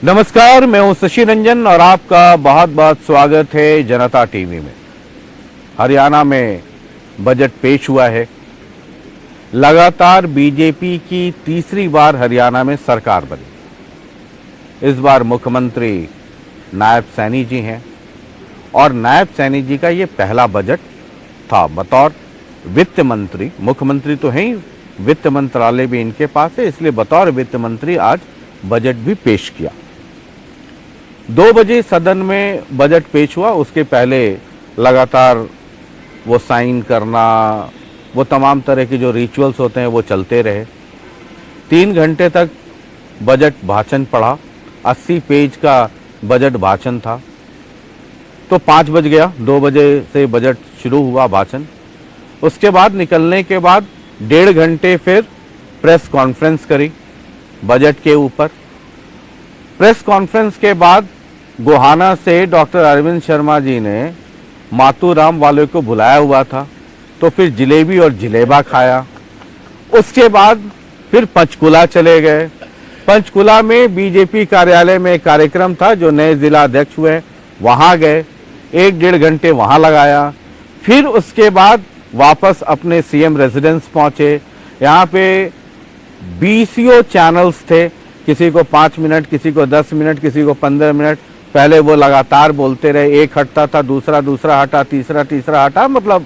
नमस्कार, मैं हूं शशि रंजन और आपका बहुत बहुत स्वागत है जनता टीवी में। हरियाणा में बजट पेश हुआ है। लगातार बीजेपी की तीसरी बार हरियाणा में सरकार बनी। इस बार मुख्यमंत्री नायब सैनी जी हैं और नायब सैनी जी का ये पहला बजट था बतौर वित्त मंत्री। मुख्यमंत्री तो हैं ही, वित्त मंत्रालय भी इनके पास है, इसलिए बतौर वित्त मंत्री आज बजट भी पेश किया। 2 बजे सदन में बजट पेश हुआ। उसके पहले लगातार वो साइन करना, वो तमाम तरह के जो रिचुअल्स होते हैं वो चलते रहे। 3 घंटे तक बजट भाषण पढ़ा। 80 पेज का बजट भाषण था। तो 5 बज गया, 2 बजे से बजट शुरू हुआ भाषण। उसके बाद निकलने के बाद 1.5 घंटे फिर प्रेस कॉन्फ्रेंस करी बजट के ऊपर। प्रेस कॉन्फ्रेंस के बाद गोहाना से डॉक्टर अरविंद शर्मा जी ने मातूराम वाले को बुलाया हुआ था, तो फिर जलेबी और जलेबा खाया। उसके बाद फिर पंचकुला चले गए। पंचकुला में बीजेपी कार्यालय में एक कार्यक्रम था, जो नए जिला अध्यक्ष हुए वहां गए, 1-1.5 घंटे वहां लगाया। फिर उसके बाद वापस अपने सीएम रेजिडेंस पहुंचे। यहाँ पे 20 चैनल्स थे, किसी को 5 मिनट, किसी को 10 मिनट, किसी को 15 मिनट। पहले वो लगातार बोलते रहे, एक हटता था, दूसरा हटा, तीसरा हटा, मतलब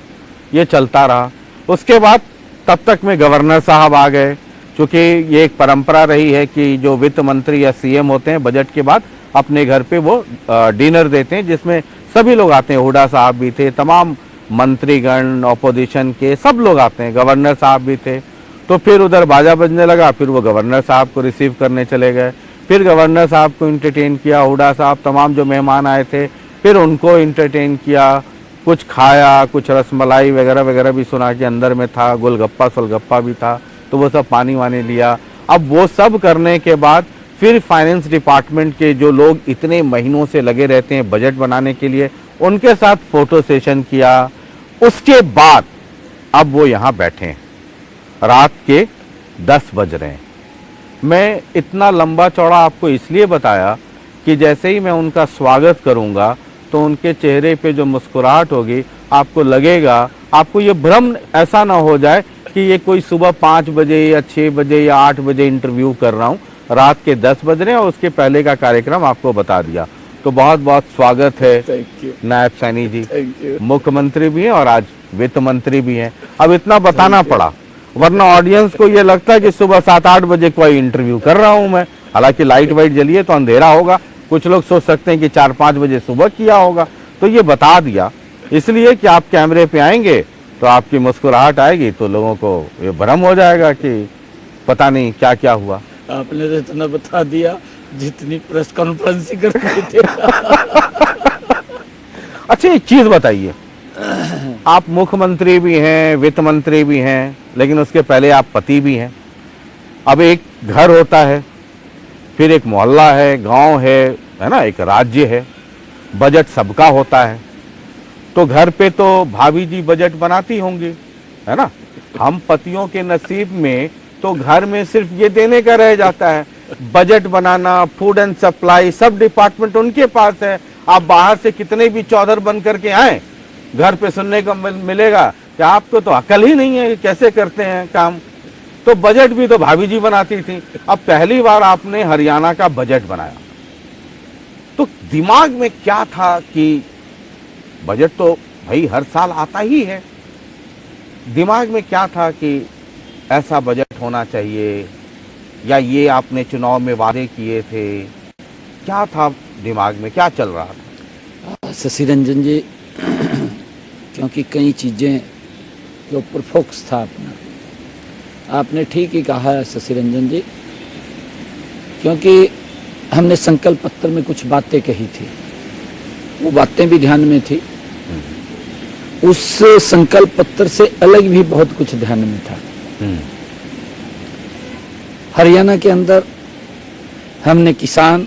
ये चलता रहा। उसके बाद तब तक में गवर्नर साहब आ गए। क्योंकि ये एक परंपरा रही है कि जो वित्त मंत्री या सीएम होते हैं बजट के बाद अपने घर पे वो डिनर देते हैं, जिसमें सभी लोग आते हैं। हुड्डा साहब भी थे, तमाम मंत्रीगण, ऑपोजिशन के सब लोग आते हैं, गवर्नर साहब भी थे। तो फिर उधर बाजा बजने लगा, फिर वो गवर्नर साहब को रिसीव करने चले गए। फिर गवर्नर साहब को इंटरटेन किया, हुड्डा साहब, तमाम जो मेहमान आए थे, फिर उनको इंटरटेन किया, कुछ खाया, कुछ रसमलाई वगैरह वगैरह भी सुना कि अंदर में था, गोलगप्पा सोलगप्पा भी था, तो वो सब पानी वानी लिया। अब वो सब करने के बाद फिर फाइनेंस डिपार्टमेंट के जो लोग इतने महीनों से लगे रहते हैं बजट बनाने के लिए, उनके साथ फोटो सेशन किया। उसके बाद अब वो यहाँ बैठे हैं। रात के 10 बज रहे हैं। मैं इतना लंबा चौड़ा आपको इसलिए बताया कि जैसे ही मैं उनका स्वागत करूंगा तो उनके चेहरे पे जो मुस्कुराहट होगी, आपको लगेगा, आपको ये भ्रम ऐसा ना हो जाए कि ये कोई सुबह 5 बजे या 6 बजे या 8 बजे इंटरव्यू कर रहा हूँ। रात के 10 बज रहे हैं और उसके पहले का कार्यक्रम आपको बता दिया। तो बहुत बहुत स्वागत है नायब सैनी जी। मुख्यमंत्री भी हैं और आज वित्त मंत्री भी हैं। अब इतना बताना पड़ा, वरना ऑडियंस को ये लगता है कि सुबह 7-8 बजे कोई इंटरव्यू कर रहा हूं मैं। हालांकि लाइट वाइट जली है तो अंधेरा होगा, कुछ लोग सोच सकते हैं कि 4-5 बजे सुबह किया होगा। तो ये बता दिया इसलिए कि आप कैमरे पे आएंगे तो आपकी मुस्कुराहट आएगी, तो लोगों को ये भ्रम हो जाएगा कि पता नहीं क्या क्या हुआ। आपने तो इतना बता दिया जितनी प्रेस कॉन्फ्रेंस कर रहे थे। अच्छा, एक चीज बताइए, आप मुख्यमंत्री भी हैं, वित्त मंत्री भी हैं, लेकिन उसके पहले आप पति भी हैं। अब एक घर होता है, फिर एक मोहल्ला है, गांव है ना, एक राज्य है, बजट सबका होता है। तो घर पे तो भाभी जी बजट बनाती होंगी, है ना। हम पतियों के नसीब में तो घर में सिर्फ ये देने का रह जाता है, budget banana, food and supply, सब डिपार्टमेंट उनके पास है। आप बाहर से कितने भी चौधर बन करके आए, घर पे सुनने को मिलेगा कि आपको तो अकल ही नहीं है, कैसे करते हैं काम। तो बजट भी तो भाभी जी बनाती थी। अब पहली बार आपने हरियाणा का बजट बनाया, तो दिमाग में क्या था कि बजट तो भाई हर साल आता ही है, दिमाग में क्या था कि ऐसा बजट होना चाहिए, या ये आपने चुनाव में वादे किए थे, क्या था दिमाग में, क्या चल रहा था? शशि रंजन जी, क्योंकि कई चीज़ें के ऊपर फोकस था अपना। आपने ठीक ही कहा है शशि रंजन जी, क्योंकि हमने संकल्प पत्र में कुछ बातें कही थी, वो बातें भी ध्यान में थी। उस संकल्प पत्र से अलग भी बहुत कुछ ध्यान में था। हरियाणा के अंदर हमने किसान,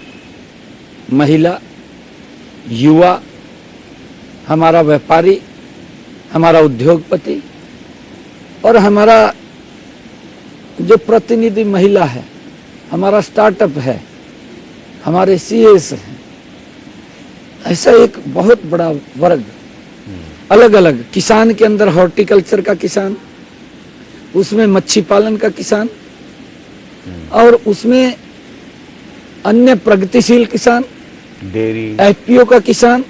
महिला, युवा, हमारा व्यापारी, हमारा उद्योगपति और हमारा जो प्रतिनिधि महिला है, हमारा स्टार्टअप है, हमारे सीएस हैं, ऐसा एक बहुत बड़ा वर्ग, अलग अलग किसान के अंदर हॉर्टिकल्चर का किसान, उसमें मच्छी पालन का किसान, और उसमें अन्य प्रगतिशील किसान, डेयरी, एफपीओ का किसान,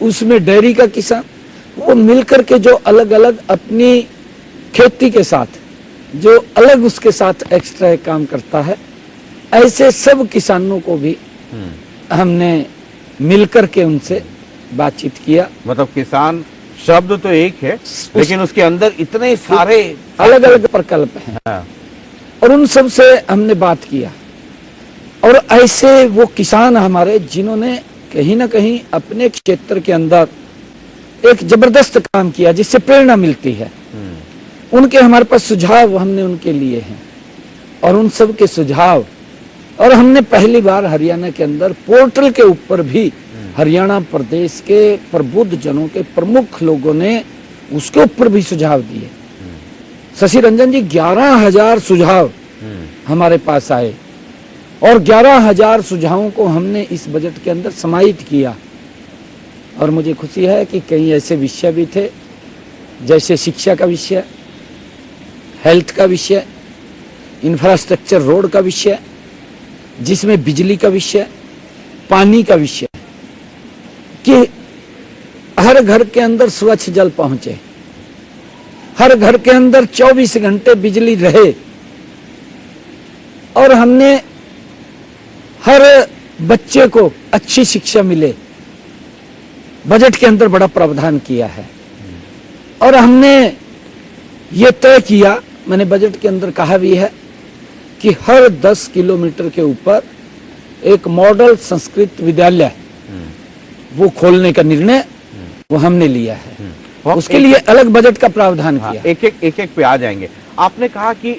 उसमें डेयरी का किसान, वो मिलकर के जो अलग अलग अपनी खेती के साथ जो अलग उसके साथ एक्स्ट्रा काम करता है, ऐसे सब किसानों को भी हमने मिलकर के उनसे बातचीत किया। मतलब किसान शब्द तो एक है, लेकिन उसके अंदर इतने सारे अलग अलग प्रकल्प हैं। हाँ। और उन सब से हमने बात किया, और ऐसे वो किसान हमारे जिन्होंने कहीं ना कहीं अपने क्षेत्र के अंदर एक जबरदस्त काम किया जिससे प्रेरणा मिलती है, उनके हमारे पास सुझाव हमने उनके लिए हैं, और उन सब के सुझाव, और हमने पहली बार हरियाणा के अंदर पोर्टल के ऊपर भी हरियाणा प्रदेश के प्रबुद्ध जनों के प्रमुख लोगों ने उसके ऊपर भी सुझाव दिए। शशि रंजन जी, 11,000 सुझाव हमारे पास आए, और 11,000 सुझावों को हमने इस बजट के अंदर समाहित किया। और मुझे खुशी है कि कई ऐसे विषय भी थे, जैसे शिक्षा का विषय, हेल्थ का विषय, इंफ्रास्ट्रक्चर रोड का विषय, जिसमें बिजली का विषय, पानी का विषय, कि हर घर के अंदर स्वच्छ जल पहुंचे, हर घर के अंदर 24 घंटे बिजली रहे, और हमने हर बच्चे को अच्छी शिक्षा मिले, बजट के अंदर बड़ा प्रावधान किया है। और हमने ये तय किया, मैंने बजट के अंदर कहा भी है, कि हर 10 किलोमीटर के ऊपर एक मॉडल संस्कृत विद्यालय वो खोलने का निर्णय वो हमने लिया है। उसके लिए अलग बजट का प्रावधान किया। एक एक पे आ जाएंगे। आपने कहा कि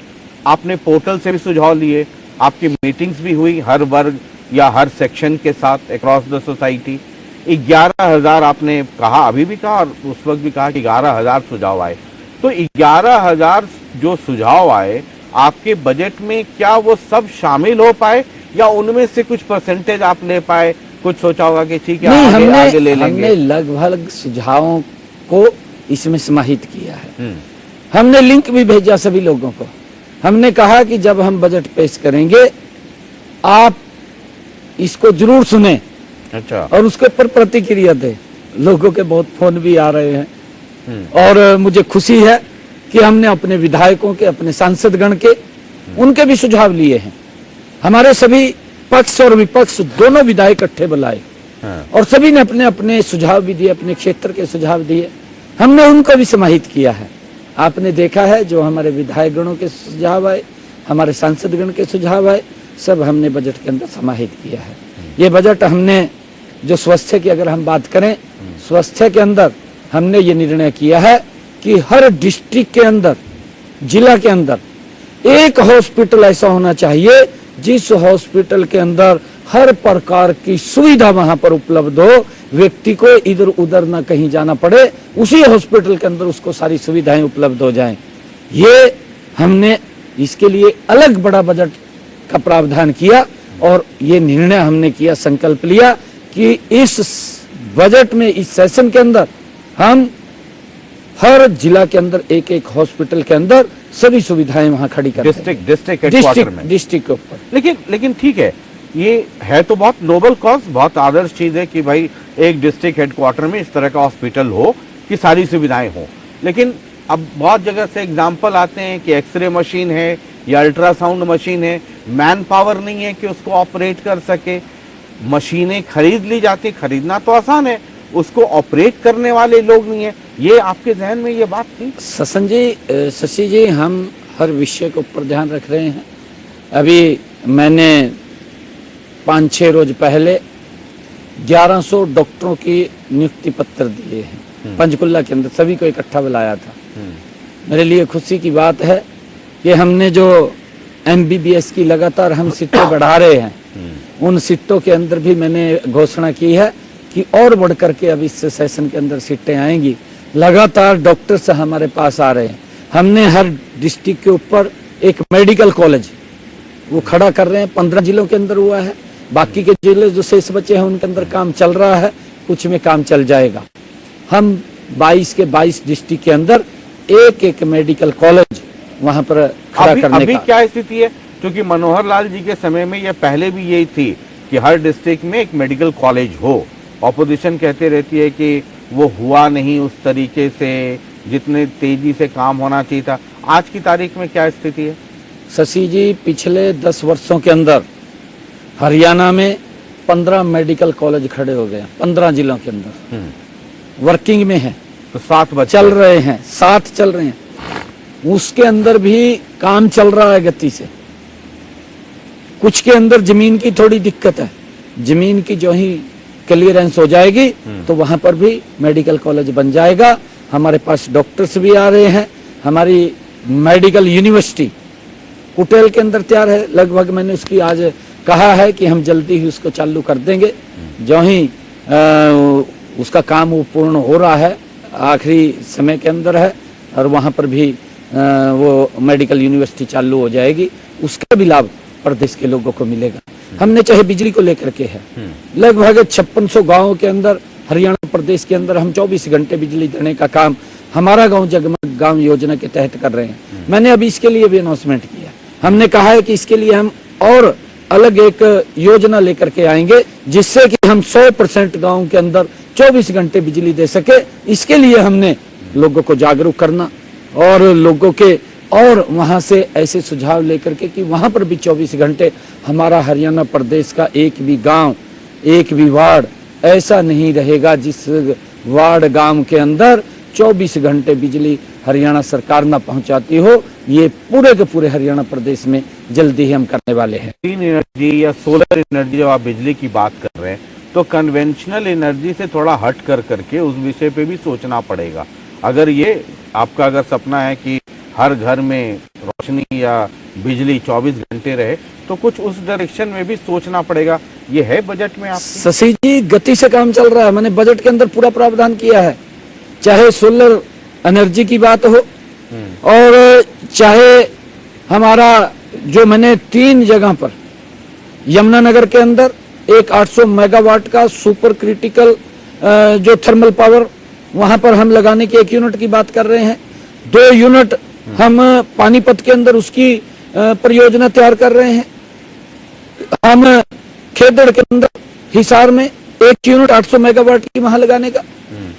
आपने पोर्टल से भी सुझाव लिए, आपकी मीटिंग्स भी हुई हर वर्ग या हर सेक्शन के साथ अक्रॉस द सोसाइटी। 11,000 आपने कहा, अभी भी कहा और उस वक्त भी कहा कि 11,000 सुझाव आए। तो 11,000 जो सुझाव आए आपके बजट में, क्या वो सब शामिल हो पाए या उनमें से कुछ परसेंटेज आप ले पाए? कुछ सोचा होगा कि ठीक है आगे ले लेंगे। हमने लगभग सुझावों को इसमें समाहित किया है। हमने लिंक भी भेजा सभी लोगों को। हमने कहा कि जब हम बजट पेश करेंगे आप इसको जरूर सुने, अच्छा, और उसके ऊपर प्रतिक्रिया दे। लोगों के बहुत फोन भी आ रहे हैं, और मुझे खुशी है कि हमने अपने विधायकों के, अपने सांसदगण के, उनके भी सुझाव लिए हैं। हमारे सभी पक्ष और विपक्ष दोनों विधायक इकट्ठे बुलाए, और सभी ने अपने अपने सुझाव भी दिए, अपने क्षेत्र के सुझाव दिए। हमने उनको भी समाहित किया है। आपने देखा है जो हमारे विधायक गणों के सुझाव आए, हमारे सांसदगण के सुझाव आए, सब हमने बजट के अंदर समाहित किया है। ये बजट हमने जो स्वास्थ्य की अगर हम बात करें, स्वास्थ्य के अंदर हमने ये निर्णय किया है कि हर डिस्ट्रिक्ट के अंदर, जिला के अंदर एक हॉस्पिटल ऐसा होना चाहिए जिस हॉस्पिटल के अंदर हर प्रकार की सुविधा वहां पर उपलब्ध हो, व्यक्ति को इधर उधर ना कहीं जाना पड़े, उसी हॉस्पिटल के अंदर उसको सारी सुविधाएं उपलब्ध हो जाएं। ये हमने इसके लिए अलग बड़ा बजट का प्रावधान किया, और ये निर्णय हमने किया, संकल्प लिया कि इस बजट में, इस सेशन के अंदर हम हर जिला के अंदर एक एक हॉस्पिटल के अंदर सभी सुविधाएं वहां खड़ी कर डिस्ट्रिक्ट हेडक्वार्टर में, डिस्ट्रिक्ट के ऊपर। लेकिन ठीक है, ये है तो बहुत नोबल कॉज, बहुत आदर्श चीज है कि भाई एक डिस्ट्रिक्ट हेडक्वार्टर में इस तरह का हॉस्पिटल हो कि सारी सुविधाएं हो। लेकिन अब बहुत जगह से एग्जाम्पल आते हैं कि एक्सरे मशीन है या अल्ट्रासाउंड मशीन है, मैन पावर नहीं है कि उसको ऑपरेट कर सके। मशीनें खरीद ली जाती, खरीदना तो आसान है, उसको ऑपरेट करने वाले लोग नहीं है। ये आपके जहन में ये बात थी? शशि जी, हम हर विषय के ऊपर ध्यान रख रहे हैं। अभी मैंने 5-6 रोज पहले 1100 डॉक्टरों की नियुक्ति पत्र दिए हैं पंचकुला के अंदर, सभी को इकट्ठा बुलाया था। मेरे लिए खुशी की बात है कि हमने जो MBBS की लगातार हम सीटें बढ़ा रहे हैं, उन सीटों के अंदर भी मैंने घोषणा की है कि और बढ़ करके अब इस सेशन के अंदर सीटें आएंगी। लगातार डॉक्टर्स हमारे पास आ रहे हैं। हमने हर डिस्ट्रिक्ट के ऊपर एक मेडिकल कॉलेज वो खड़ा कर रहे हैं, 15 जिलों के अंदर हुआ है। बाकी के जिले जो शेष बचे हैं उनके अंदर काम चल रहा है, कुछ में काम चल जाएगा। हम 22 के 22 डिस्ट्रिक्ट के अंदर एक एक मेडिकल कॉलेज वहां पर खड़ा करने अभी का। क्या स्थिति है? क्योंकि मनोहर लाल जी के समय में यह पहले भी यही थी कि हर डिस्ट्रिक्ट में एक मेडिकल कॉलेज हो। ऑपोजिशन कहते रहती है कि वो हुआ नहीं उस तरीके से, जितने तेजी से काम होना चाहिए था। आज की तारीख में क्या स्थिति है? शशि जी, पिछले 10 वर्षों के अंदर हरियाणा में 15 मेडिकल कॉलेज खड़े हो गए, 15 जिलों के अंदर वर्किंग में है। तो 7 बच्चे चल रहे हैं, 7 चल रहे हैं, उसके अंदर भी काम चल रहा है गति से। कुछ के अंदर जमीन की थोड़ी दिक्कत है, जमीन की जो ही क्लियरेंस हो जाएगी तो वहां पर भी मेडिकल कॉलेज बन जाएगा। हमारे पास डॉक्टर्स भी आ रहे हैं। हमारी मेडिकल यूनिवर्सिटी कुटेल के अंदर तैयार है, लगभग मैंने उसकी आज कहा है कि हम जल्दी ही उसको चालू कर देंगे। जो ही उसका काम वो पूर्ण हो रहा है, आखिरी समय के अंदर है, और वहां पर भी वो मेडिकल यूनिवर्सिटी चालू हो जाएगी। उसका भी लाभ प्रदेश के लोगों को मिलेगा। हमने चाहे बिजली को लेकर के है, लगभग 5600 गांवों के अंदर हरियाणा प्रदेश के अंदर हम 24 घंटे बिजली देने का काम हमारा गांव जगमग गांव योजना के तहत कर रहे हैं। मैंने अभी इसके लिए भी अनाउंसमेंट किया। हमने कहा है कि इसके लिए हम और अलग एक योजना लेकर के आएंगे, जिससे कि हम 100% गांव के अंदर 24 घंटे बिजली दे सके। इसके लिए हमने लोगों को जागरूक करना और लोगों के और वहां से ऐसे सुझाव लेकर के कि वहां पर भी 24 घंटे हमारा हरियाणा प्रदेश का एक भी गांव, एक भी वार्ड ऐसा नहीं रहेगा जिस वार्ड गांव के अंदर 24 घंटे बिजली हरियाणा सरकार ना पहुंचाती हो। ये पूरे के पूरे हरियाणा प्रदेश में जल्दी ही हम करने वाले हैं। ग्रीन एनर्जी या सोलर एनर्जी, जब आप बिजली की बात कर रहे हैं तो कन्वेंशनल एनर्जी से थोड़ा हट कर करके उस विषय पे भी सोचना पड़ेगा। अगर ये आपका अगर सपना है कि हर घर में रोशनी या बिजली 24 घंटे रहे, तो कुछ उस डायरेक्शन में भी सोचना पड़ेगा। ये है बजट में आप? शशि जी, गति से काम चल रहा है। मैंने बजट के अंदर पूरा प्रावधान किया है, चाहे सोलर एनर्जी की बात हो और चाहे हमारा जो मैंने 3 जगह पर यमुनानगर के अंदर एक 800 मेगावाट का सुपर क्रिटिकल जो थर्मल पावर वहां पर हम लगाने की 1 यूनिट की बात कर रहे हैं। 2 यूनिट हम पानीपत के अंदर उसकी परियोजना तैयार कर रहे हैं। हम खेदड़ के अंदर हिसार में 1 यूनिट 800 मेगावाट की वहां लगाने का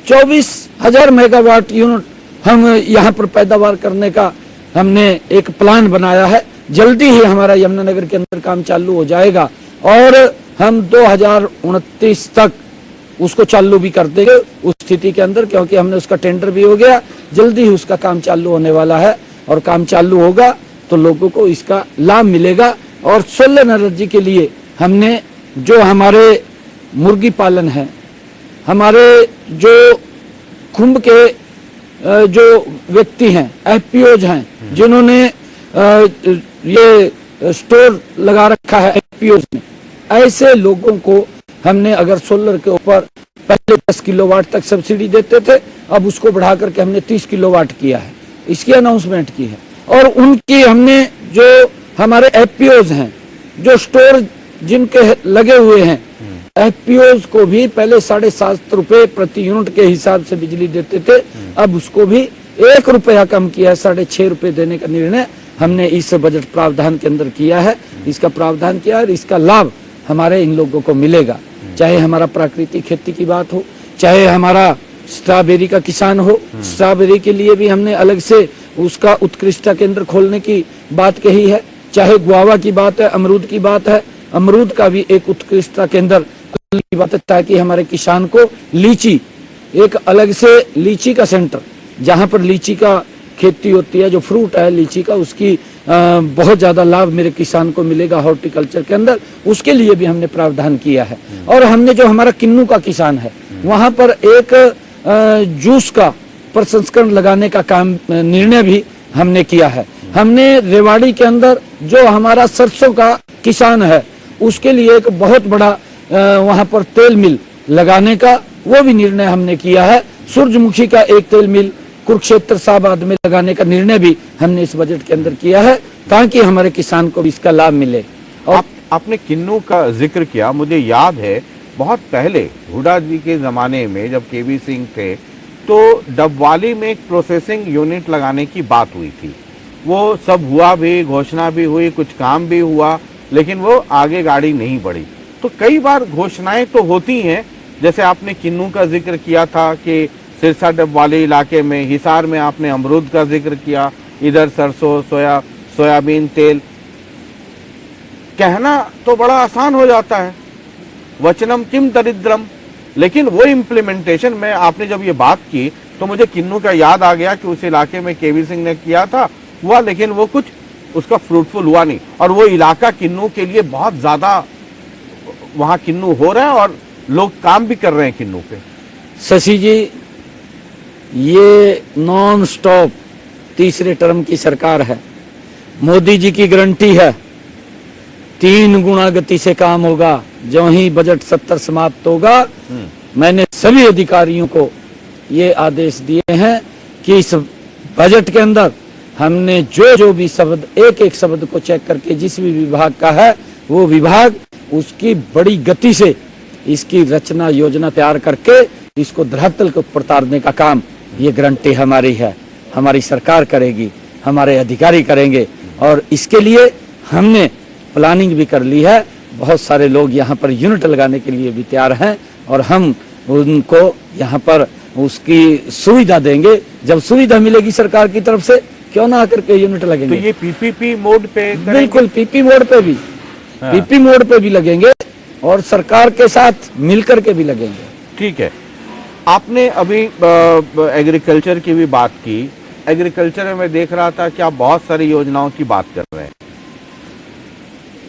24,000 मेगावाट यूनिट हम यहाँ पर पैदावार करने का हमने एक प्लान बनाया है। जल्दी ही हमारा यमुनानगर के अंदर काम चालू हो जाएगा और हम 2029 तक उसको चालू भी कर देंगे उस स्थिति के अंदर, क्योंकि हमने उसका टेंडर भी हो गया। जल्दी ही उसका काम चालू होने वाला है और काम चालू होगा तो लोगों को इसका लाभ मिलेगा। और सोलर एनर्जी के लिए हमने जो हमारे मुर्गी पालन है, हमारे जो कुंभ के जो व्यक्ति हैं, एफपीओज हैं, जिन्होंने ये स्टोर लगा रखा है एफपीओज में, ऐसे लोगों को हमने अगर सोलर के ऊपर पहले 10 किलोवाट तक सब्सिडी देते थे, अब उसको बढ़ा करके हमने 30 किलोवाट किया है। इसकी अनाउंसमेंट की है। और उनकी हमने जो हमारे एफपीओज हैं, जो स्टोर जिनके लगे हुए हैं, एफपीओज को भी पहले 7.5 रुपए प्रति यूनिट के हिसाब से बिजली देते थे, अब उसको भी 1 रुपया कम किया है। 6.5 रुपए देने का निर्णय हमने इस बजट प्रावधान के अंदर किया है। इसका प्रावधान किया है और इसका लाभ हमारे इन लोगों को मिलेगा। चाहे हमारा प्राकृतिक खेती की बात हो, चाहे हमारा स्ट्रॉबेरी का किसान हो, स्ट्रॉबेरी के लिए भी हमने अलग से उसका उत्कृष्टता केंद्र खोलने की बात कही है। चाहे गुआवा की बात है, अमरूद की बात है, अमरूद का भी एक उत्कृष्टता केंद्र खोलने की बात है, ताकि हमारे किसान को लीची, एक अलग से लीची का सेंटर, जहां पर लीची का खेती होती है, जो फ्रूट है लीची का, उसकी बहुत ज्यादा लाभ मेरे किसान को मिलेगा हॉर्टिकल्चर के अंदर। उसके लिए भी हमने प्रावधान किया है। और हमने जो हमारा किन्नू का किसान है, वहां पर एक जूस का प्रसंस्करण लगाने का काम निर्णय भी हमने किया है। हमने रेवाड़ी के अंदर जो हमारा सरसों का किसान है, उसके लिए एक बहुत बड़ा वहां पर तेल मिल लगाने का वो भी निर्णय हमने किया है। सूरजमुखी का एक तेल मिल कुरुक्षेत्र साहबाद में लगाने का निर्णय भी हमने इस बजट के अंदर किया है, ताकि हमारे किसान को भी इसका लाभ मिले। और आपने किन्नू का जिक्र किया, मुझे याद है बहुत पहले हुड्डा जी के ज़माने में जब केवी सिंह थे तो डबवाली में एक प्रोसेसिंग यूनिट लगाने की बात हुई थी। वो सब हुआ भी, घोषणा भी हुई, कुछ काम भी हुआ, लेकिन वो आगे गाड़ी नहीं बढ़ी। तो कई बार घोषणाएं तो होती हैं, जैसे आपने किन्नू का जिक्र किया था कि सिरसा डबवाली इलाके में, हिसार में आपने अमरूद का जिक्र किया, इधर सरसों, सोयाबीन तेल। कहना तो बड़ा आसान हो जाता है, वचनम किम दरिद्रम, लेकिन वो इम्प्लीमेंटेशन में आपने जब ये बात की तो मुझे किन्नू का याद आ गया कि उस इलाके में केवी सिंह ने किया था, हुआ, लेकिन वो कुछ उसका फ्रूटफुल हुआ नहीं। और वो इलाका किन्नू के लिए बहुत ज्यादा, वहां किन्नू हो रहा है और लोग काम भी कर रहे हैं किन्नू पे। शशि जी, ये नॉन स्टॉप तीसरे टर्म की सरकार है। मोदी जी की गारंटी है 3 गुना गति से काम होगा। जो ही बजट 70 समाप्त होगा, मैंने सभी अधिकारियों को ये आदेश दिए हैं कि इस बजट के अंदर हमने जो भी शब्द, एक एक शब्द को चेक करके जिस भी विभाग का है वो विभाग उसकी बड़ी गति से इसकी रचना योजना तैयार करके इसको धरातल के ऊपर उतारने का काम, ये गारंटी हमारी है, हमारी सरकार करेगी, हमारे अधिकारी करेंगे। और इसके लिए हमने प्लानिंग भी कर ली है। बहुत सारे लोग यहाँ पर यूनिट लगाने के लिए भी तैयार हैं और हम उनको यहाँ पर उसकी सुविधा देंगे। जब सुविधा मिलेगी सरकार की तरफ से, क्यों ना आकर के यूनिट लगेंगे। तो ये पीपीपी मोड पे बिल्कुल पीपी मोड पे भी, पीपी मोड पे भी लगेंगे और सरकार के साथ मिलकर के भी लगेंगे। ठीक है। आपने अभी एग्रीकल्चर की भी बात की। एग्रीकल्चर में मैं देख रहा था कि आप बहुत सारी योजनाओं की बात कर रहे हैं।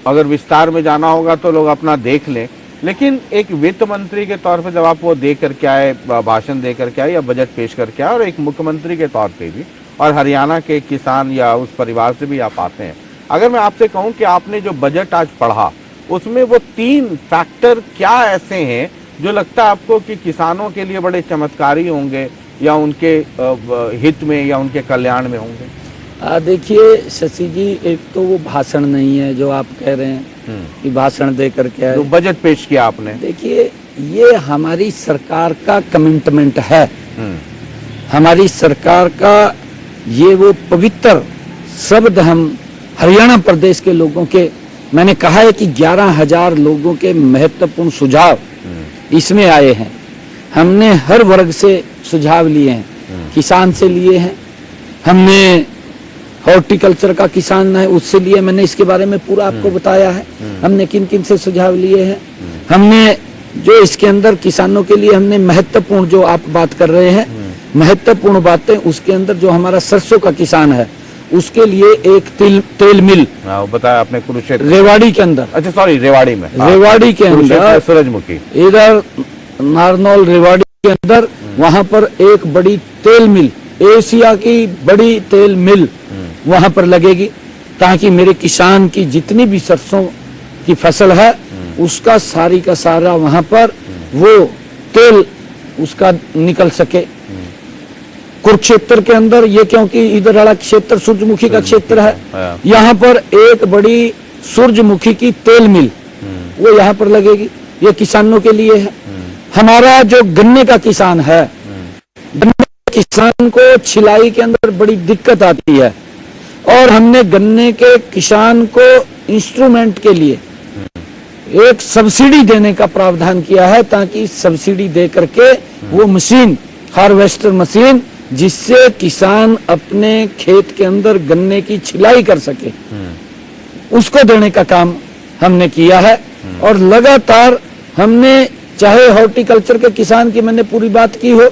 अगर विस्तार में जाना होगा तो लोग अपना देख लें, लेकिन एक वित्त मंत्री के तौर पर जब आप वो दे करके आए, भाषण दे करके आए या बजट पेश करके आए, और एक मुख्यमंत्री के तौर पे भी, और हरियाणा के किसान या उस परिवार से भी आप आते हैं, अगर मैं आपसे कहूं कि आपने जो बजट आज पढ़ा उसमें वो 3 फैक्टर क्या ऐसे हैं जो लगता है आपको कि किसानों के लिए बड़े चमत्कारी होंगे या उनके हित में या उनके कल्याण में होंगे? देखिए शशि जी, एक तो वो भाषण नहीं है जो आप कह रहे हैं कि भाषण दे करके आए, जो बजट पेश किया आपने। देखिए, ये हमारी सरकार का कमिटमेंट है। हमारी सरकार का ये वो पवित्र शब्द हम हरियाणा प्रदेश के लोगों के, मैंने कहा है कि 11,000 लोगों के महत्वपूर्ण सुझाव इसमें आए हैं। हमने हर वर्ग से सुझाव लिए हैं, किसान से लिए हैं, हमने हॉर्टिकल्चर का किसान है उससे लिए, मैंने इसके बारे में पूरा आपको बताया है हमने किन किन से सुझाव लिए हैं। हमने जो इसके अंदर किसानों के लिए हमने महत्वपूर्ण, जो आप बात कर रहे हैं महत्वपूर्ण बातें, उसके अंदर जो हमारा सरसों का किसान है उसके लिए एक तेल मिल बताया आपने कुरुक्षेत्र, रेवाड़ी के अंदर। अच्छा सॉरी, रेवाड़ी में, रेवाड़ी के अंदर, सूरजमुखी, इधर नारनौल रेवाड़ी के अंदर, वहां पर एक बड़ी तेल मिल, एशिया की बड़ी तेल मिल वहां पर लगेगी, ताकि मेरे किसान की जितनी भी सरसों की फसल है उसका सारी का सारा वहां पर वो तेल उसका निकल सके। कुरुक्षेत्र के अंदर ये, क्योंकि इधर वाला क्षेत्र सूरजमुखी का क्षेत्र है, यहाँ पर एक बड़ी सूरजमुखी की तेल मिल वो यहाँ पर लगेगी, ये किसानों के लिए है। हमारा जो गन्ने का किसान है, गन्ने के किसान को छिलाई के अंदर बड़ी दिक्कत आती है और हमने गन्ने के किसान को इंस्ट्रूमेंट के लिए एक सब्सिडी देने का प्रावधान किया है, ताकि सब्सिडी दे करके वो मशीन, हार्वेस्टर मशीन, जिससे किसान अपने खेत के अंदर गन्ने की छिलाई कर सके, उसको देने का काम हमने किया है। और लगातार हमने, चाहे हॉर्टिकल्चर के किसान की मैंने पूरी बात की हो,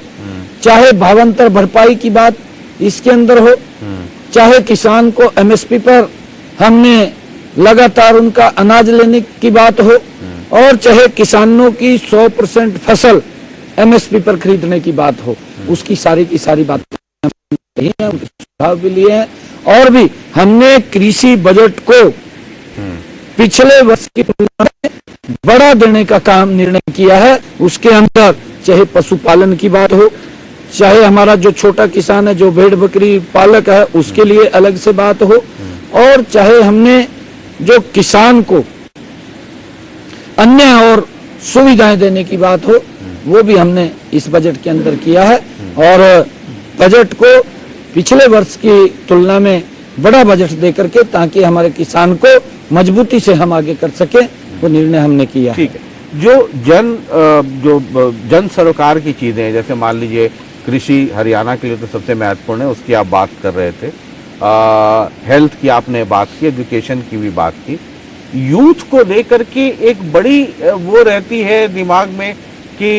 चाहे भावांतर भरपाई की बात इसके अंदर हो, चाहे किसान को एमएसपी पर हमने लगातार उनका अनाज लेने की बात हो, और चाहे किसानों की 100% फसल एमएसपी पर खरीदने की बात हो, उसकी सारी की सारी बातें सुझाव भी लिए हैं। और भी हमने कृषि बजट को पिछले वर्ष की तुलना में बढ़ा देने का काम निर्णय किया है। उसके अंदर चाहे पशुपालन की बात हो, चाहे हमारा जो छोटा किसान है जो भेड़ बकरी पालक है उसके लिए अलग से बात हो, और चाहे हमने जो किसान को अन्य और सुविधाएं देने की बात हो, वो भी हमने इस बजट के अंदर किया है। और बजट को पिछले वर्ष की तुलना में बड़ा बजट दे करके, ताकि हमारे किसान को मजबूती से हम आगे कर सके, वो निर्णय हमने किया। ठीक है। जो जन सरोकार की चीजें हैं, जैसे मान लीजिए कृषि हरियाणा के लिए तो सबसे महत्वपूर्ण है, उसकी आप बात कर रहे थे, हेल्थ की आपने बात की, एजुकेशन की भी बात की, यूथ को लेकर के एक बड़ी वो रहती है दिमाग में कि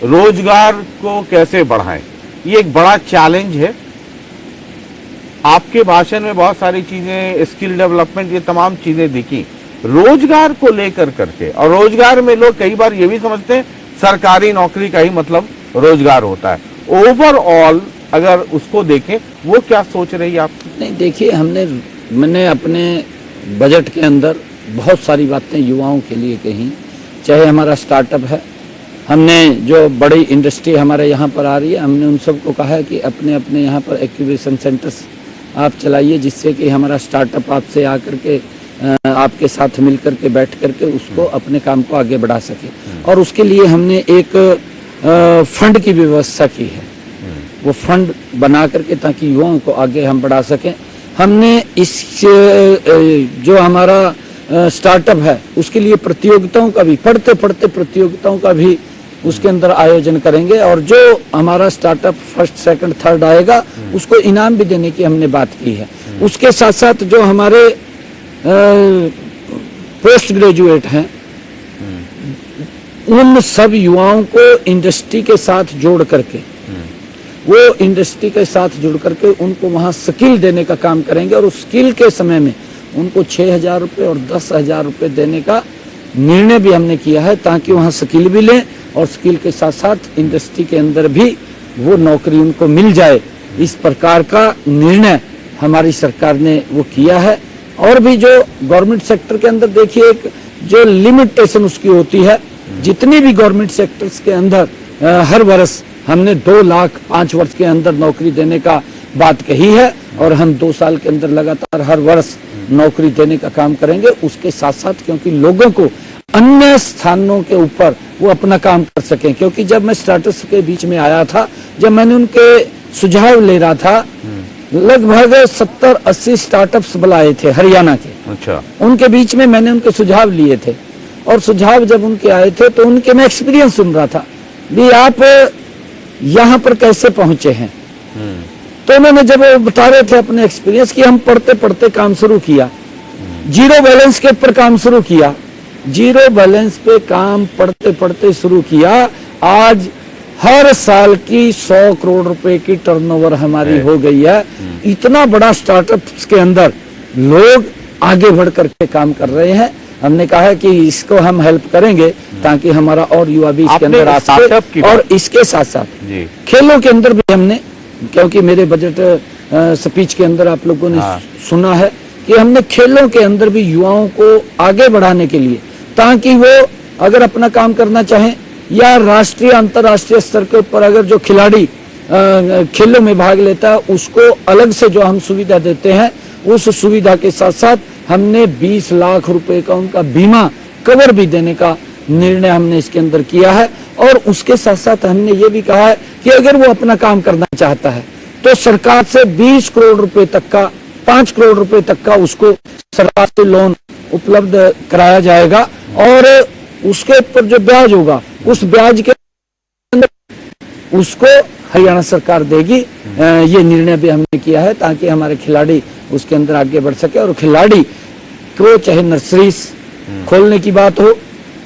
रोजगार को कैसे बढ़ाएं, ये एक बड़ा चैलेंज है। आपके भाषण में बहुत सारी चीजें, स्किल डेवलपमेंट, ये तमाम चीजें दिखी रोजगार को लेकर करके। और रोजगार में लोग कई बार ये भी समझते हैं सरकारी नौकरी का ही मतलब रोजगार होता है। ओवरऑल अगर उसको देखें, वो क्या सोच रही है आप? नहीं, देखिए, मैंने अपने बजट के अंदर बहुत सारी बातें युवाओं के लिए कही। चाहे हमारा स्टार्टअप है, हमने जो बड़ी इंडस्ट्री हमारे यहाँ पर आ रही है, हमने उन सबको कहा है कि अपने अपने यहाँ पर एक्यूबेशन सेंटर्स आप चलाइए, जिससे कि हमारा स्टार्टअप आपसे आकर के आपके साथ मिल करके बैठ करके उसको अपने काम को आगे बढ़ा सके। और उसके लिए हमने एक फंड की व्यवस्था की है, वो फंड बना करके, ताकि युवाओं को आगे हम बढ़ा सकें। हमने इस जो हमारा स्टार्टअप है, उसके लिए प्रतियोगिताओं का भी, पढ़ते पढ़ते प्रतियोगिताओं का भी उसके अंदर आयोजन करेंगे। और जो हमारा स्टार्टअप फर्स्ट सेकंड थर्ड आएगा, उसको इनाम भी देने की हमने बात की है। उसके साथ साथ जो हमारे पोस्ट ग्रेजुएट हैं, उन सब युवाओं को इंडस्ट्री के साथ जोड़ करके, वो इंडस्ट्री के साथ जुड़ करके उनको वहां स्किल देने का काम करेंगे। और उस स्किल के समय में उनको 6,000 रुपये और 10,000 रुपये देने का निर्णय भी हमने किया है, ताकि वहां स्किल भी लें और स्किल के साथ साथ इंडस्ट्री के अंदर भी वो नौकरी उनको मिल जाए। इस प्रकार का निर्णय हमारी सरकार ने वो किया है। और भी जो गवर्नमेंट सेक्टर के अंदर देखिए, एक जो लिमिटेशन उसकी होती है, जितनी भी गवर्नमेंट सेक्टर्स के अंदर हर वर्ष हमने 2 लाख 5 वर्ष के अंदर नौकरी देने का बात कही है, और हम 2 साल के अंदर लगातार हर वर्ष नौकरी देने का काम करेंगे। उसके साथ साथ, क्योंकि लोगों को अन्य स्थानों के ऊपर वो अपना काम कर सकें, क्योंकि जब मैं स्टार्टअप्स के बीच में आया था, जब मैंने उनके सुझाव ले रहा था, लगभग 70-80 स्टार्टअप्स बुलाए थे हरियाणा के। अच्छा। उनके बीच में मैंने उनके सुझाव लिए थे, और सुझाव जब उनके आए थे तो उनके मैं एक्सपीरियंस सुन रहा था भी आप यहाँ पर कैसे पहुंचे हैं। तो उन्होंने जब बता रहे थे अपने एक्सपीरियंस कि हम पढ़ते पढ़ते काम शुरू किया, जीरो बैलेंस के ऊपर काम शुरू किया, जीरो बैलेंस पे काम पढ़ते पढ़ते शुरू किया। आज हर साल की 100 करोड़ रुपए की टर्नओवर हमारी हो गई है। इतना बड़ा स्टार्टअप के अंदर लोग आगे बढ़ करके काम कर रहे हैं। हमने कहा है कि इसको हम हेल्प करेंगे, ताकि हमारा और युवा भी इसके अंदर आ सके। और इसके साथ साथ खेलों के अंदर भी हमने, क्योंकि मेरे बजट स्पीच के अंदर आप लोगों ने सुना है कि हमने खेलों के अंदर भी युवाओं को आगे बढ़ाने के लिए, ताकि वो अगर अपना काम करना चाहें, या राष्ट्रीय अंतर्राष्ट्रीय स्तर के ऊपर अगर जो खिलाड़ी खेलों में भाग लेता है, उसको अलग से जो हम सुविधा देते हैं, उस सुविधा के साथ साथ हमने 20 लाख रुपए का उनका बीमा कवर भी देने का निर्णय हमने इसके अंदर किया है। और उसके साथ साथ हमने ये भी कहा है कि अगर वो अपना काम करना चाहता है, तो सरकार से 20 करोड़ रुपए तक का, 5 करोड़ रुपए तक का उसको सरकार से लोन उपलब्ध कराया जाएगा। और उसके ऊपर जो ब्याज होगा, उस ब्याज के अंदर उसको हरियाणा सरकार देगी। ये निर्णय भी हमने किया है, ताकि हमारे खिलाड़ी उसके अंदर आगे बढ़ सके। और खिलाड़ी को चाहे नर्सरी खोलने की बात हो,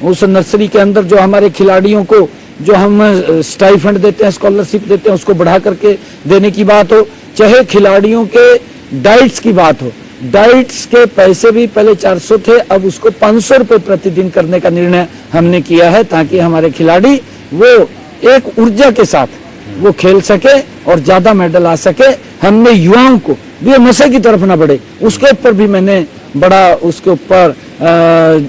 उस नर्सरी के अंदर जो हमारे खिलाड़ियों को जो हम स्टाइफंड देते हैं, स्कॉलरशिप देते हैं, उसको बढ़ा करके देने की बात हो, चाहे खिलाड़ियों के डाइट्स की बात हो, डाइट्स के पैसे भी पहले 400 थे, अब उसको 500 रुपए प्रतिदिन करने का निर्णय हमने किया है, ताकि हमारे खिलाड़ी वो एक ऊर्जा के साथ वो खेल सके और ज्यादा मेडल आ सके। हमने युवाओं को भी नशे की तरफ ना बढ़े, उसके ऊपर भी मैंने बड़ा उसके ऊपर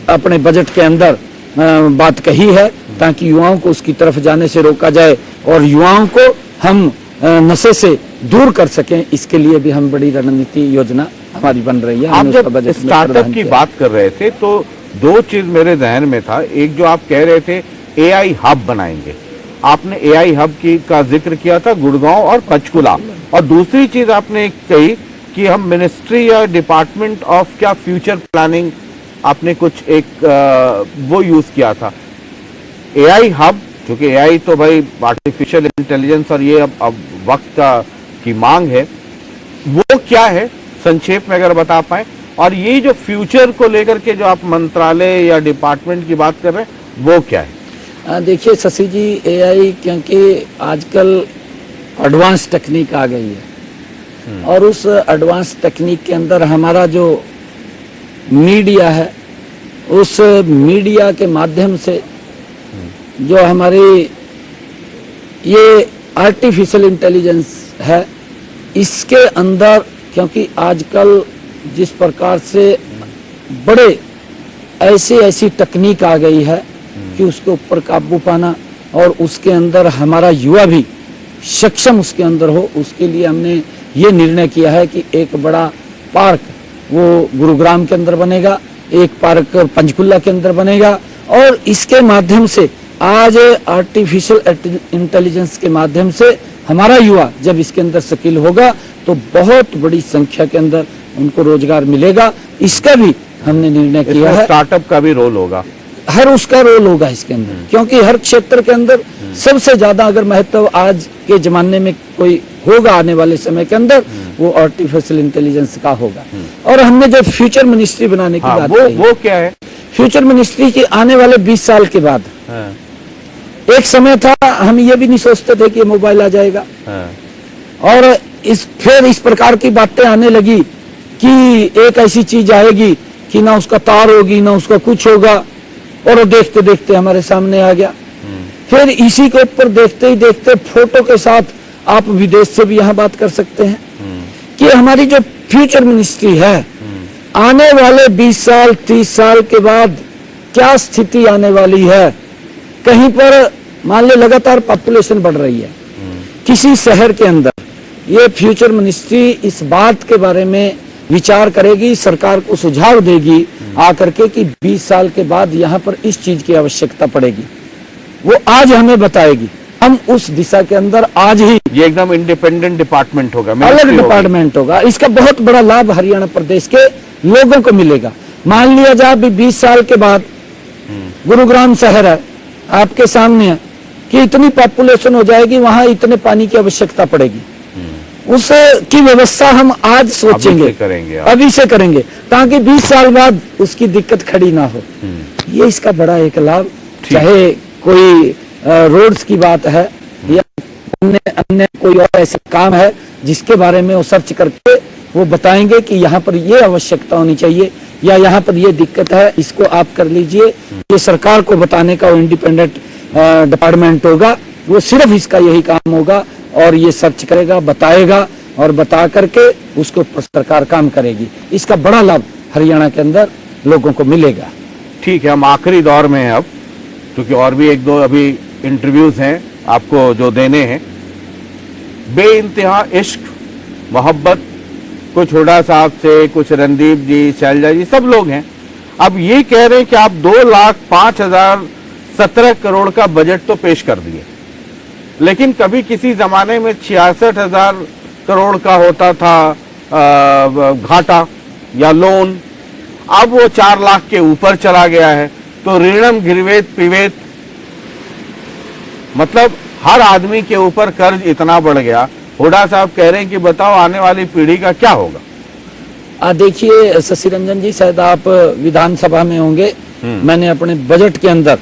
अपने बजट के अंदर बात कही है, ताकि युवाओं को उसकी तरफ जाने से रोका जाए और युवाओं को हम नशे से दूर कर सकें। इसके लिए भी हम बड़ी रणनीति योजना हमारी बन रही है। आप जब स्टार्टअप की बात कर रहे थे, तो दो चीज मेरे जहन में था। एक जो आप कह रहे थे एआई हब बनाएंगे, आपने एआई हब की का जिक्र किया था गुड़गांव और पंचकुला, और दूसरी चीज आपने कही कि हम मिनिस्ट्री या डिपार्टमेंट ऑफ क्या फ्यूचर प्लानिंग, आपने कुछ एक वो यूज किया था एआई हब, क्योंकि एआई तो भाई आर्टिफिशियल इंटेलिजेंस और ये अब वक्त की मांग है, वो क्या है संक्षेप में अगर बता पाए, और ये जो फ्यूचर को लेकर के जो आप मंत्रालय या डिपार्टमेंट की बात कर रहे हैं वो क्या है? देखिए शशि जी, एआई क्योंकि आजकल एडवांस टेक्निक आ गई है और उस एडवांस टेक्निक के अंदर हमारा जो मीडिया है, उस मीडिया के माध्यम से जो हमारी ये आर्टिफिशियल इंटेलिजेंस है, इसके अंदर क्योंकि आजकल जिस प्रकार से बड़े ऐसी तकनीक आ गई है कि उसके ऊपर काबू पाना और उसके अंदर हमारा युवा भी सक्षम उसके अंदर हो, उसके लिए हमने ये निर्णय किया है कि एक बड़ा पार्क वो गुरुग्राम के अंदर बनेगा, एक पार्क पंचकुला के अंदर बनेगा, और इसके माध्यम से आज आर्टिफिशियल इंटेलिजेंस के माध्यम से हमारा युवा जब इसके अंदर स्किल होगा तो बहुत बड़ी संख्या के अंदर उनको रोजगार मिलेगा। इसका भी हमने निर्णय किया है। स्टार्टअप का भी रोल होगा, हर उसका रोल होगा इसके अंदर, क्योंकि हर क्षेत्र के अंदर सबसे ज्यादा अगर महत्व आज के जमाने में कोई होगा आने वाले समय के अंदर वो आर्टिफिशियल इंटेलिजेंस का होगा। और हमने जो फ्यूचर मिनिस्ट्री बनाने की बात कही, वो क्या है? फ्यूचर मिनिस्ट्री की आने वाले 20 साल के बाद, एक समय था हम ये भी नहीं सोचते थे कि मोबाइल आ जाएगा, और फिर इस प्रकार की बातें आने लगी कि एक ऐसी चीज आएगी कि ना उसका तार होगी ना उसका कुछ होगा, और देखते देखते हमारे सामने आ गया। फिर इसी के ऊपर देखते ही देखते फोटो के साथ आप विदेश से भी यहाँ बात कर सकते हैं कि हमारी जो फ्यूचर मिनिस्ट्री है आने वाले 20 साल 30 साल के बाद क्या स्थिति आने वाली है। कहीं पर मान लो लगातार पॉपुलेशन बढ़ रही है किसी शहर के अंदर, ये फ्यूचर मिनिस्ट्री इस बात के बारे में विचार करेगी, सरकार को सुझाव देगी आकर के कि 20 साल के बाद यहाँ पर इस चीज की आवश्यकता पड़ेगी, वो आज हमें बताएगी। हम उस दिशा के अंदर आज ही, ये एकदम इंडिपेंडेंट डिपार्टमेंट होगा, अलग डिपार्टमेंट होगा। इसका बहुत बड़ा लाभ हरियाणा प्रदेश के लोगों को मिलेगा। मान लिया जाए अभी 20 साल के बाद गुरुग्राम शहर है आपके सामने है कि इतनी पॉपुलेशन हो जाएगी, वहां इतने पानी की आवश्यकता पड़ेगी, उस की व्यवस्था हम आज सोचेंगे, अभी से करेंगे ताकि 20 साल बाद उसकी दिक्कत खड़ी ना हो। ये इसका बड़ा एक लाभ, चाहे कोई रोड्स की बात है या अन्य कोई और ऐसा काम है जिसके बारे में वो सर्च करके वो बताएंगे कि यहाँ पर ये आवश्यकता होनी चाहिए या यहाँ पर ये दिक्कत है, इसको आप कर लीजिए। ये सरकार को बताने का वो इंडिपेंडेंट डिपार्टमेंट होगा, वो सिर्फ इसका यही काम होगा और ये सर्च करेगा, बताएगा और बता करके उसके ऊपर सरकार काम करेगी। इसका बड़ा लाभ हरियाणा के अंदर लोगों को मिलेगा। ठीक है, हम आखिरी दौर में हैं अब, क्योंकि और भी एक दो अभी इंटरव्यूज हैं आपको जो देने हैं। बेइंतहा इश्क मोहब्बत, कुछ हुडा साहब से, कुछ रणदीप जी, शैलजा जी, सब लोग हैं। अब ये कह रहे हैं कि आप 2,05,017 करोड़ का बजट तो पेश कर दिए, लेकिन कभी किसी जमाने में 66,000 करोड़ का होता था घाटा या लोन, अब वो 4 लाख के ऊपर चला गया है। तो ऋणम गिरवेत पिवेत, मतलब हर आदमी के ऊपर कर्ज इतना बढ़ गया। हुडा साहब कह रहे हैं कि बताओ आने वाली पीढ़ी का क्या होगा। देखिए शशि रंजन जी, शायद आप विधानसभा में होंगे, मैंने अपने बजट के अंदर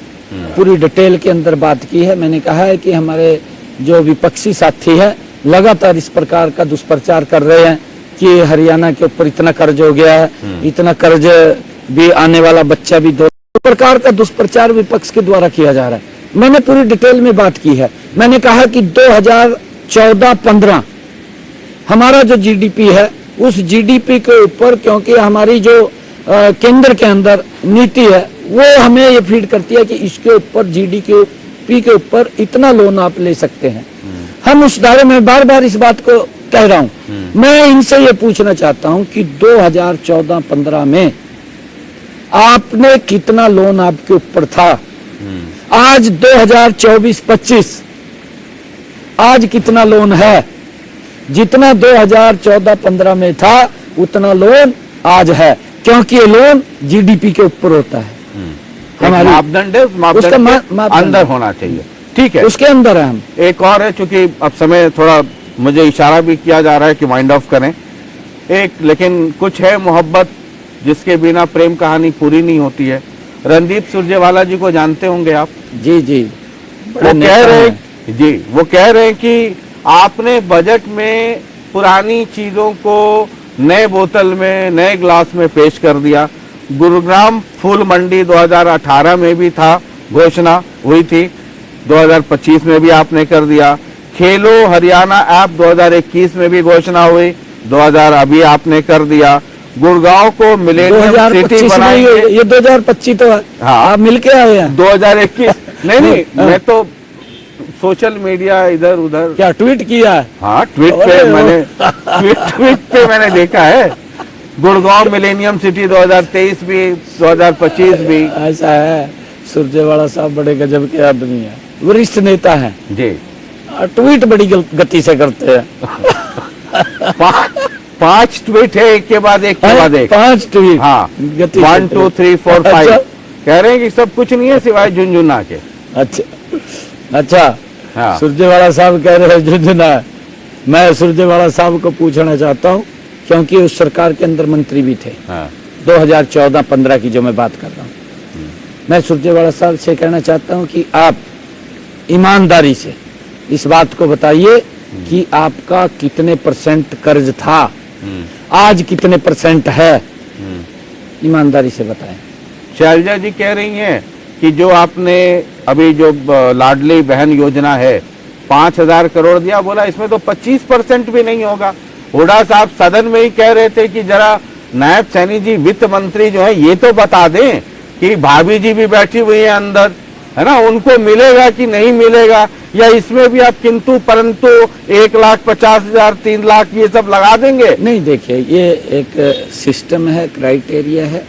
पूरी डिटेल के अंदर बात की है। मैंने कहा है कि हमारे जो विपक्षी साथी है लगातार इस प्रकार का दुष्प्रचार कर रहे हैं कि हरियाणा के ऊपर इतना कर्ज हो गया है, इतना कर्ज भी आने वाला बच्चा भी, दो प्रकार का दुष्प्रचार विपक्ष के द्वारा किया जा रहा है। मैंने पूरी डिटेल में बात की है। मैंने कहा कि 2014-15 हमारा जो जीडीपी है उस जीडीपी के ऊपर, क्योंकि हमारी जो केंद्र के अंदर नीति है वो हमें ये फीड करती है कि इसके ऊपर जीडीपी के ऊपर इतना लोन आप ले सकते हैं। हम उस दायरे में बार बार इस बात को कह रहा हूं। मैं इनसे ये पूछना चाहता हूं कि 2014-15 में आपने कितना लोन आपके ऊपर था, आज 2024-25 आज कितना लोन है? जितना 2014-15 में था उतना लोन आज है, क्योंकि ये लोन जीडीपी के ऊपर होता है। हमारी मापदंड है, उस मापदंड के अंदर होना चाहिए। ठीक है, उसके अंदर है हम। एक और है, चूंकि अब समय थोड़ा मुझे इशारा भी किया जा रहा है कि वाइंड ऑफ करें एक, लेकिन कुछ है मोहब्बत जिसके बिना प्रेम कहानी पूरी नहीं होती है। रणदीप सुरजेवाला जी को जानते होंगे आप? जी जी, वो कह रहे जी, वो कह रहे हैं कि आपने बजट में पुरानी चीजों को नए बोतल में, नए ग्लास में पेश कर दिया। गुरुग्राम फूल मंडी 2018 में भी था, घोषणा हुई थी, 2025 में भी आपने कर दिया। खेलो हरियाणा ऐप 2021 में भी घोषणा हुई, 2000 अभी आपने कर दिया। गुड़गांव को मिलेनियम सिटी बनाएंगे। ये 2025 तो हाँ, आप मिलके आए हैं। 2021 नहीं मैं तो सोशल मीडिया इधर उधर क्या ट्वीट किया है? हाँ, ट्वीट पे मैंने ट्वीट पे मैंने देखा है। गुड़गांव मिलेनियम सिटी 2023 भी, 2025 भी। ऐसा है, सुरजेवाला साहब बड़े गजब के आदमी है, वरिष्ठ नेता हैं जी। ट्वीट बड़ी गति से करते हैं। 5 ट्वीट है, एक के बाद एक के बाद एक, 5 ट्वीट। हाँ, गति 1 2 3 4 5। अच्छा। कह रहे हैं कि सब कुछ नहीं है सिवाय झुनझुना के। अच्छा हाँ। सुरजेवाला साहब कह रहे हैं झुनझुना है। मैं सुरजेवाला साहब को पूछना चाहता हूँ, क्योंकि उस सरकार के अंदर मंत्री भी थे। हाँ। 2014-15 की जो मैं बात कर रहा हूँ, मैं सुरजेवाला साहब से कहना चाहता हूँ कि आप ईमानदारी से इस बात को बताइए कि आपका कितने % कर्ज था, आज कितने % है, ईमानदारी से बताएं। शैलजा जी कह रही हैं कि जो आपने अभी जो लाडली बहन योजना है 5,000 करोड़ दिया, बोला इसमें तो 25% भी नहीं होगा। हुड्डा साहब सदन में ही कह रहे थे कि जरा नायब सैनी जी वित्त मंत्री जो है ये तो बता दें कि भाभी जी भी बैठी हुई है अंदर, है ना, उनको मिलेगा कि नहीं मिलेगा, या इसमें भी आप किंतु परंतु 1,50,000 3 लाख ये सब लगा देंगे? नहीं, देखिए ये एक सिस्टम है, क्राइटेरिया है,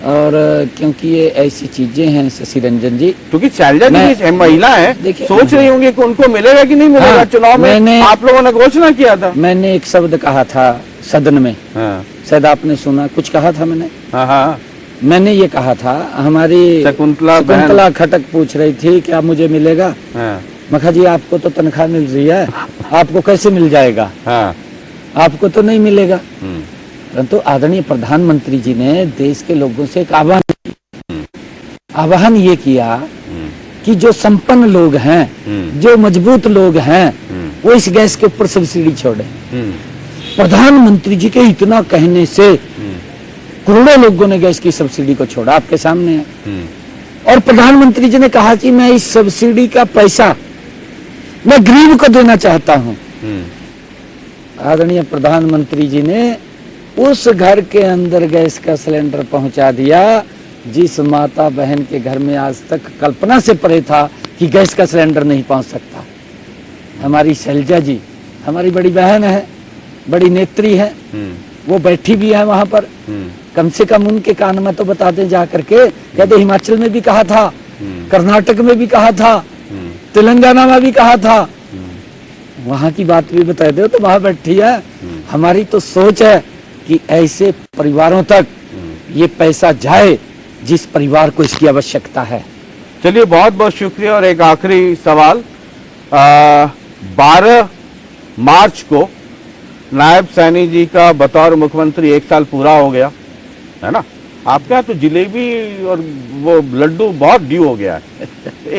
और क्योंकि ये ऐसी चीजें हैं शशि रंजन जी, क्योंकि शैलजा जी भी महिला है, सोच रही होंगी कि उनको मिलेगा कि नहीं मिलेगा। हाँ, चुनाव में आप लोगों ने घोषणा किया था। मैंने एक शब्द कहा था सदन में, हाँ। शायद आपने सुना, कुछ कहा था मैंने। हाँ। मैंने ये कहा था, हमारी शकुंतला खटक पूछ रही थी क्या मुझे मिलेगा। हाँ। मैं कहा जी आपको तो तनख्वाह मिल रही है, आपको कैसे मिल जाएगा। हाँ। आपको तो नहीं मिलेगा। परंतु आदरणीय प्रधानमंत्री जी ने देश के लोगों से एक आह्वान ये किया कि जो संपन्न लोग हैं, जो मजबूत लोग हैं, वो इस गैस के ऊपर सब्सिडी छोड़े। प्रधानमंत्री जी के इतना कहने से करोड़ों लोगों ने गैस की सब्सिडी को छोड़ा, आपके सामने है। और प्रधानमंत्री जी ने कहा कि मैं इस सब्सिडी का पैसा मैं गरीब को देना चाहता हूं। आदरणीय प्रधानमंत्री जी ने उस घर के अंदर गैस का सिलेंडर पहुंचा दिया जिस माता बहन के घर में आज तक कल्पना से परे था कि गैस का सिलेंडर नहीं पहुंच सकता। हमारी शैलजा जी हमारी बड़ी बहन है, बड़ी नेत्री है, वो बैठी भी है वहां पर। कम से कम उनके कान में तो बता दें जा करके, कहते हिमाचल में भी कहा था, कर्नाटक में भी कहा था, तेलंगाना में भी कहा था, वहां की बात भी बता दो तो वहां बैठी है। हमारी तो सोच है कि ऐसे परिवारों तक ये पैसा जाए जिस परिवार को इसकी आवश्यकता है। चलिए, बहुत बहुत शुक्रिया। और एक आखिरी सवाल, 12 मार्च को नायब सैनी जी का बतौर मुख्यमंत्री 1 साल पूरा हो गया है ना। आपके यहाँ तो जिलेबी और वो लड्डू बहुत ड्यू हो गया है।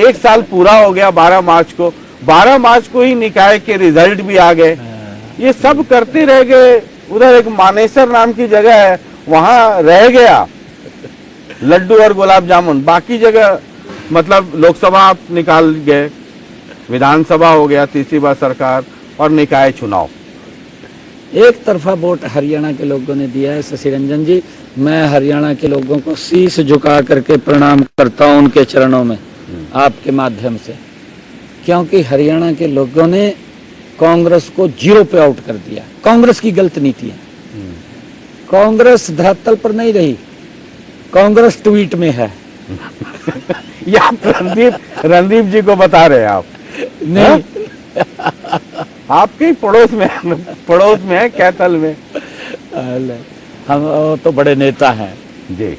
1 साल पूरा हो गया 12 मार्च को। 12 मार्च को ही निकाय के रिजल्ट भी आ गए। ये सब करते रह गए। उधर एक मानेसर नाम की जगह है, वहां रह गया लड्डू और गुलाब जामुन। बाकी जगह मतलब लोकसभा आप निकाल गए, विधानसभा हो गया, तीसरी बार सरकार, और निकाय चुनाव। एक तरफा वोट हरियाणा के लोगों ने दिया है शशि रंजन जी। मैं हरियाणा के लोगों को शीश झुका करके प्रणाम करता हूं उनके चरणों में आपके माध्यम से, क्योंकि हरियाणा के लोगों ने कांग्रेस को 0 पे आउट कर दिया। कांग्रेस की गलत नीति है। कांग्रेस धरातल पर नहीं रही, कांग्रेस ट्वीट में है। ये आप रणदीप जी को बता रहे हैं आप? नहीं, आपके ही पड़ोस में है, कैथल में। हम वो तो बड़े नेता हैं जी,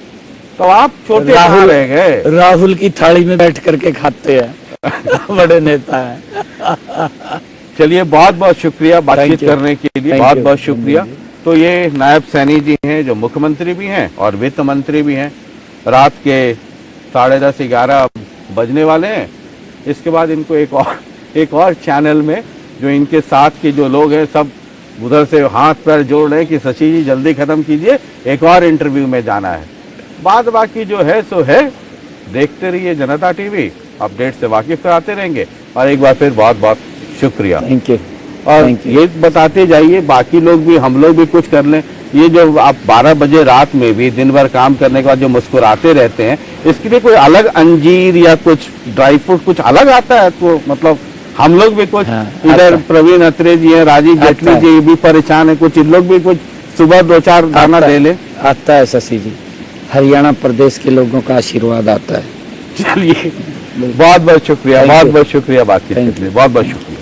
तो आप छोटे कहाँ रह गए? राहुल की थाली में बैठ करके खाते हैं। बड़े नेता हैं। चलिए, बहुत बहुत शुक्रिया बातचीत Thank you. करने के लिए, Thank बहुत you. बहुत शुक्रिया। तो ये नायब सैनी जी हैं जो मुख्यमंत्री भी हैं और वित्त मंत्री भी हैं। रात के 10:30-11 बजने वाले हैं। इसके बाद इनको एक और चैनल में जो इनके साथ के जो लोग हैं सब उधर से हाथ पैर जोड़ रहे हैं कि शशि जी जल्दी खत्म कीजिए, एक और इंटरव्यू में जाना है। बाद बाकी जो है सो है, देखते रहिए जनता टीवी, अपडेट से वाकिफ कराते रहेंगे। और एक बार फिर बहुत बहुत शुक्रिया। Thank you. और Thank you. ये बताते जाइए, बाकी लोग भी, हम लोग भी कुछ कर लें। ये जो आप 12 बजे रात में भी दिन भर काम करने के बाद जो मुस्कुराते रहते हैं, इसके लिए कोई अलग अंजीर या कुछ ड्राई फ्रूट कुछ अलग आता है? तो मतलब हम लोग भी कुछ, हाँ, इधर प्रवीण अत्रे जी हैं, राजीव जेटली आता जी भी परेशान है, कुछ इन लोग भी कुछ सुबह 2-4 दाना दे ले। आता है शशि जी, हरियाणा प्रदेश के लोगों का आशीर्वाद आता है। चलिए, बहुत बहुत शुक्रिया, Thank you. बहुत बहुत शुक्रिया बातचीत Thank के लिए, बहुत बहुत शुक्रिया।